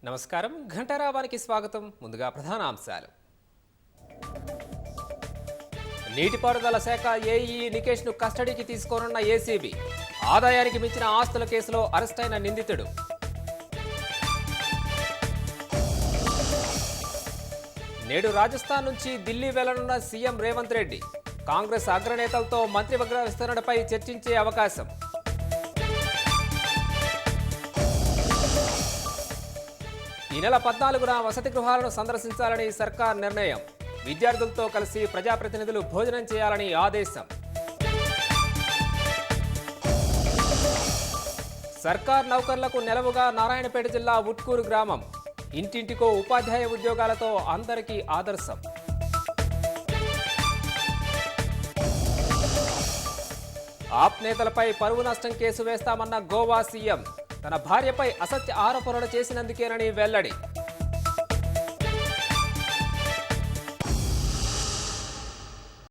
నమస్కారం ఘంటారావానికి స్వాగతం. ముందుగా ప్రధాన అంశాలు. నీటిపారుదల శాఖ ఏఈ నికేష్ను కస్టడీకి తీసుకోనున్న ఏసీబీ. ఆదాయానికి మించిన ఆస్తుల కేసులో అరెస్టైన నిందితుడు. నేడు రాజస్థాన్ నుంచి ఢిల్లీ వెళ్లనున్న సీఎం రేవంత్ రెడ్డి. కాంగ్రెస్ అగ్రనేతలతో మంత్రివర్గ విస్తరణపై చర్చించే అవకాశం. ఈ నెల 14న వసతి గృహాలను సందర్శించాలని సర్కార్ నిర్ణయం. విద్యార్థులతో కలిసి ప్రజాప్రతినిధులు భోజనం చేయాలని ఆదేశం. సర్కార్ నౌకర్లకు నెలవుగా నారాయణపేట జిల్లా ఉట్కూరు గ్రామం. ఇంటింటికో ఉపాధ్యాయ ఉద్యోగాలతో అందరికీ ఆదర్శం. ఆప్ నేతలపై పరువు నష్టం కేసు వేస్తామన్న గోవా సీఎం. తన భార్యపై అసత్య ఆరోపణలు చేసినందుకేనని వెల్లడి.